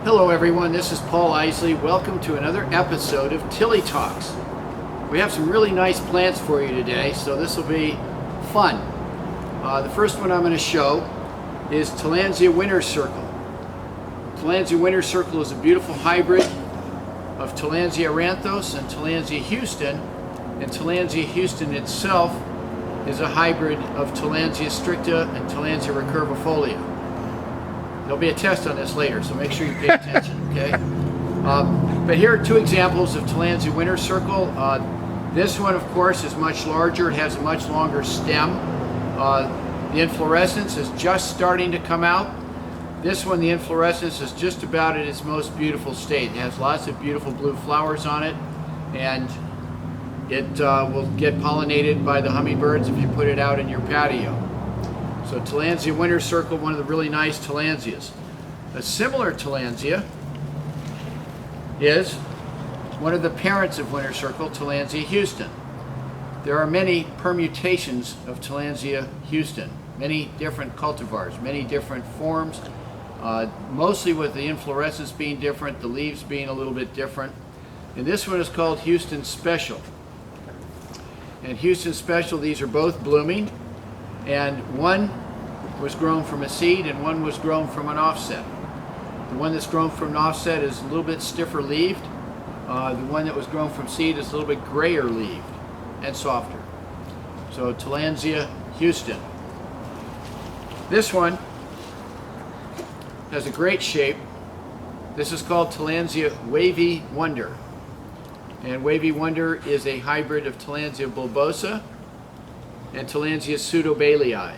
Hello everyone, this is Paul Isley. Welcome to another episode of Tilly Talks. We have some really nice plants for you today, so this will be fun. The first one I'm going to show is Tillandsia Winter Circle. Tillandsia Winter Circle is a beautiful hybrid of Tillandsia Ranthos and Tillandsia Houston, and Tillandsia Houston itself is a hybrid of Tillandsia stricta and Tillandsia recurvifolia. There'll be a test on this later, so make sure you pay attention, okay? But here are two examples of Tillandsia Winter Circle. This one, of course, is much larger. It has a much longer stem. The inflorescence is just starting to come out. This one, the inflorescence is just about at its most beautiful state. It has lots of beautiful blue flowers on it, and it will get pollinated by the hummingbirds if you put it out in your patio. So Tillandsia Winter Circle, one of the really nice Tillandsias. A similar Tillandsia is one of the parents of Winter Circle, Tillandsia Houston. There are many permutations of Tillandsia Houston, many different cultivars, many different forms, mostly with the inflorescence being different, the leaves being a little bit different. And this one is called Houston Special. And Houston Special, these are both blooming. And one was grown from a seed and one was grown from an offset. The one that's grown from an offset is a little bit stiffer leaved. The one that was grown from seed is a little bit grayer leaved and softer. So Tillandsia Houston. This one has a great shape. This is called Tillandsia Wavy Wonder. And Wavy Wonder is a hybrid of Tillandsia bulbosa and Tillandsia pseudobalei.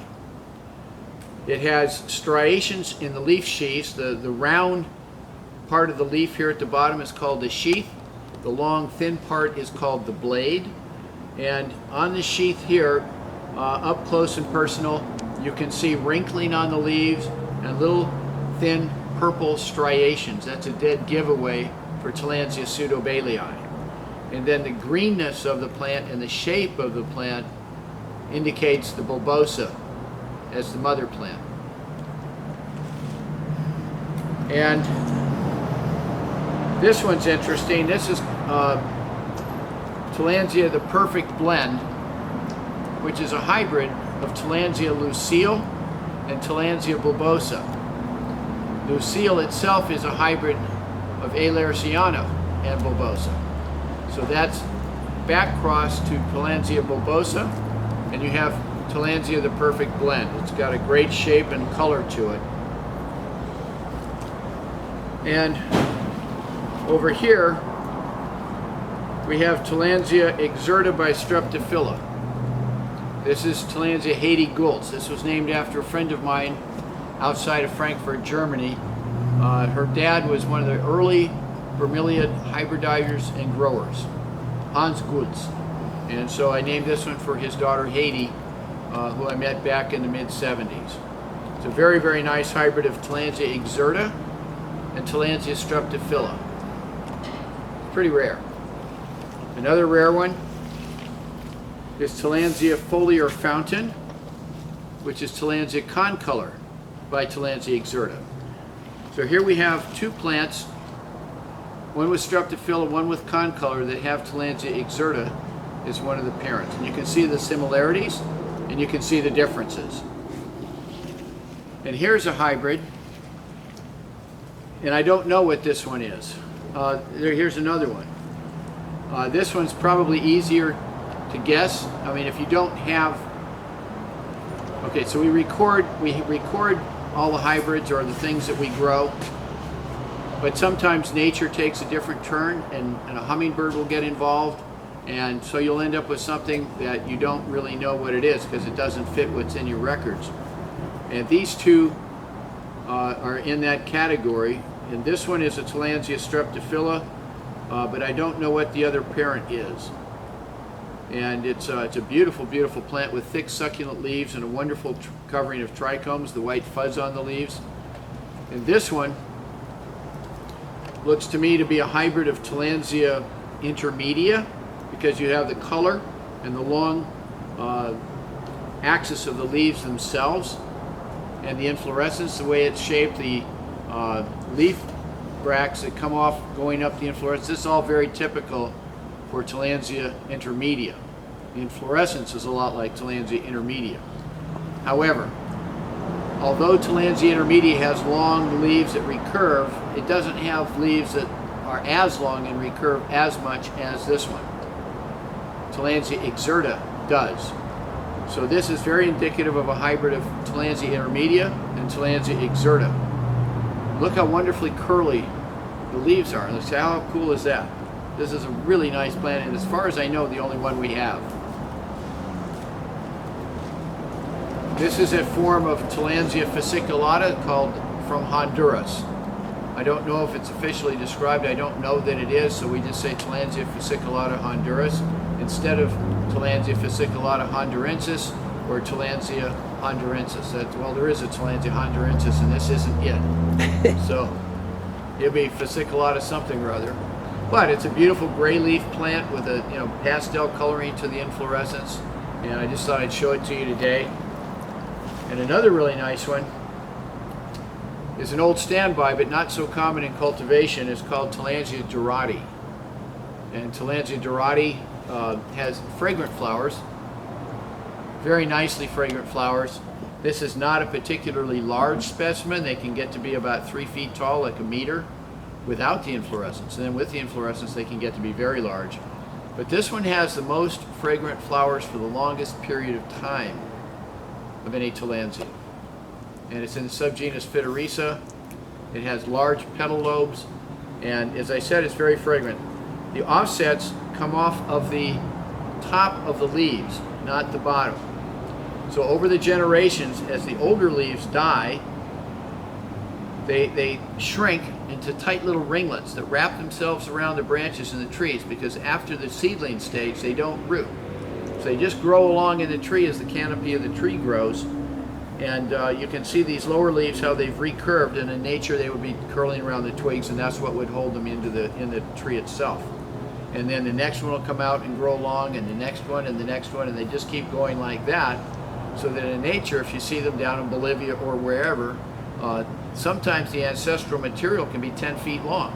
It has striations in the leaf sheaths. The round part of the leaf here at the bottom is called the sheath. The long thin part is called the blade. And on the sheath here, up close and personal, you can see wrinkling on the leaves and little thin purple striations. That's a dead giveaway for Tillandsia pseudobalei. And then the greenness of the plant and the shape of the plant indicates the bulbosa as the mother plant. And this one's interesting. This is Tillandsia the Perfect Blend, which is a hybrid of Tillandsia lucile and Tillandsia bulbosa. Lucile itself is a hybrid of Ailersiana and bulbosa. So that's back cross to Tillandsia bulbosa, and you have Tillandsia the Perfect Blend. It's got a great shape and color to it. And over here we have Tillandsia exertive by Streptophila. This is Tillandsia Haiti Gultz. This was named after a friend of mine outside of Frankfurt, Germany. Her dad was one of the early bromeliad hybridizers and growers, Hans Gultz. And so I named this one for his daughter Haiti, who I met back in the mid-70s. It's a very, very nice hybrid of Tillandsia exerta and Tillandsia Streptophila. Pretty rare. Another rare one is Tilandsia foliar fountain, which is Tilandsia Concolor by Tillandsia exerta. So here we have two plants, one with Streptophila, one with Concolor, that have Tillandsia exerta as one of the parents. And you can see the similarities and you can see the differences. And here's a hybrid, and I don't know what this one is. Here's another one. This one's probably easier to guess. I mean, if you don't have, okay, so we record all the hybrids or the things that we grow, but sometimes nature takes a different turn and a hummingbird will get involved, and so you'll end up with something that you don't really know what it is because it doesn't fit what's in your records. And these two are in that category, and this one is a Tillandsia Streptophila, but I don't know what the other parent is. And it's a beautiful, beautiful plant with thick succulent leaves and a wonderful covering of trichomes, the white fuzz on the leaves. And this one looks to me to be a hybrid of Tilandsia Intermedia, because you have the color and the long axis of the leaves themselves, and the inflorescence, the way it's shaped, the leaf bracts that come off going up the inflorescence. This is all very typical for Tilandsia Intermedia. The inflorescence is a lot like Tilandsia Intermedia. However, although Tilandsia Intermedia has long leaves that recurve, it doesn't have leaves that are as long and recurve as much as this one. Tilandsia exerta does. So this is very indicative of a hybrid of Tilandsia Intermedia and Tilandsia exerta. Look how wonderfully curly the leaves are. Look, how cool is that? This is a really nice plant, and as far as I know, the only one we have. This is a form of Tilandsia fasciculata called from Honduras. I don't know if it's officially described. I don't know that it is, so we just say Tilandsia fasciculata Honduras instead of Tilandsia fasciculata hondurensis or Tilandsia hondurensis. Well, there is a Tilandsia hondurensis, and this isn't it. So it'll be fasciculata something or other. But it's a beautiful gray leaf plant with a pastel coloring to the inflorescence, and I just thought I'd show it to you today. And another really nice one is an old standby, but not so common in cultivation. It's called Tillandsia jarate. And Tillandsia jarate has fragrant flowers, very nicely fragrant flowers. This is not a particularly large specimen. They can get to be about 3 feet tall, like a meter, without the inflorescence. And then with the inflorescence, they can get to be very large. But this one has the most fragrant flowers for the longest period of time of any Tillandsia. And it's in the subgenus Phytorrhiza. It has large petal lobes, and as I said, it's very fragrant. The offsets come off of the top of the leaves, not the bottom. So over the generations, as the older leaves die, they shrink into tight little ringlets that wrap themselves around the branches in the trees, because after the seedling stage, they don't root. So they just grow along in the tree as the canopy of the tree grows. And you can see these lower leaves, how they've recurved, and in nature they would be curling around the twigs, and that's what would hold them in the tree itself. And then the next one will come out and grow along, and the next one, and the next one, and they just keep going like that. So that in nature, if you see them down in Bolivia or wherever, sometimes the ancestral material can be 10 feet long.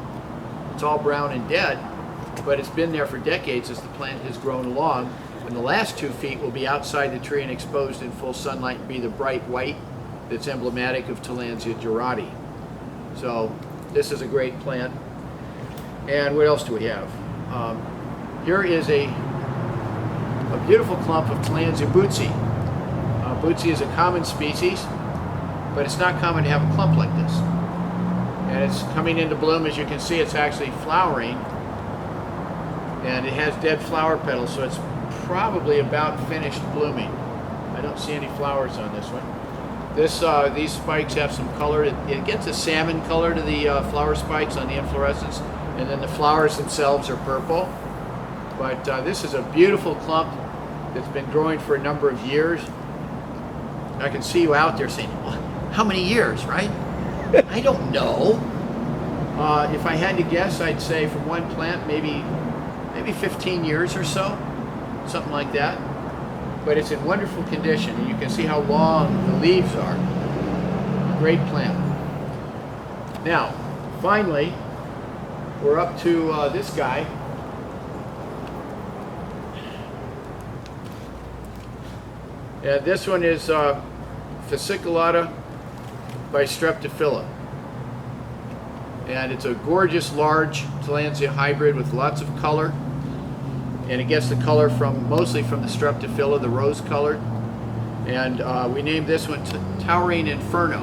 It's all brown and dead, but it's been there for decades as the plant has grown along. And the last 2 feet will be outside the tree and exposed in full sunlight and be the bright white that's emblematic of Tillandsia jarate. So this is a great plant. And what else do we have? Here is a beautiful clump of Tillandsia Bootsy. Bootsy is a common species, but it's not common to have a clump like this. And it's coming into bloom. As you can see, it's actually flowering, and it has dead flower petals, so it's probably about finished blooming. I don't see any flowers on this one. These spikes have some color. It gets a salmon color to the flower spikes on the inflorescence, and then the flowers themselves are purple. But this is a beautiful clump that's been growing for a number of years. I can see you out there saying, well, how many years, right? I don't know. If I had to guess, I'd say from one plant, maybe 15 years or so. Something like that, but it's in wonderful condition, and you can see how long the leaves are. Great plant. Now, finally, we're up to this guy. And this one is fasciculata by Philip. And it's a gorgeous, large Tillandsia hybrid with lots of color. And it gets the color mostly from the Streptophila, the rose colored. And we named this one Towering Inferno,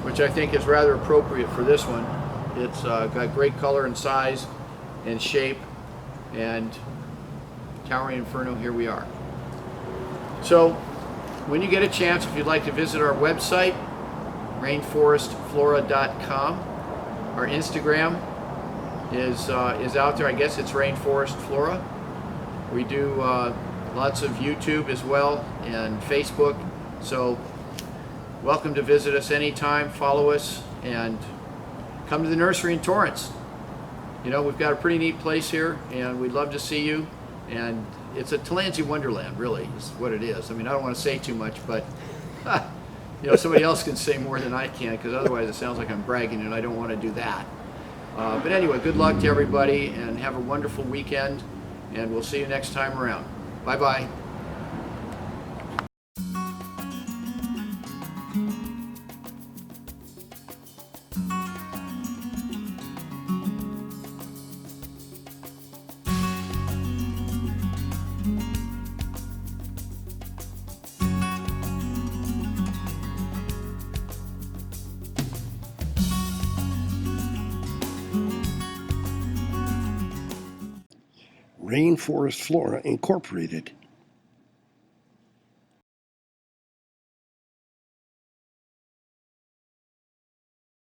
which I think is rather appropriate for this one. It's got great color and size and shape, and Towering Inferno, here we are. So when you get a chance, if you'd like to visit our website, rainforestflora.com, our Instagram is out there. I guess it's Rainforest Flora. We do lots of YouTube as well and Facebook. So welcome to visit us anytime. Follow us and come to the nursery in Torrance. You know, we've got a pretty neat place here, and we'd love to see you. And it's a Tillandsia wonderland, really, is what it is. I mean, I don't want to say too much, but You know, somebody else can say more than I can, because otherwise it sounds like I'm bragging, and I don't want to do that. But anyway, good luck to everybody, and have a wonderful weekend, and we'll see you next time around. Bye-bye. Rainforest Flora Incorporated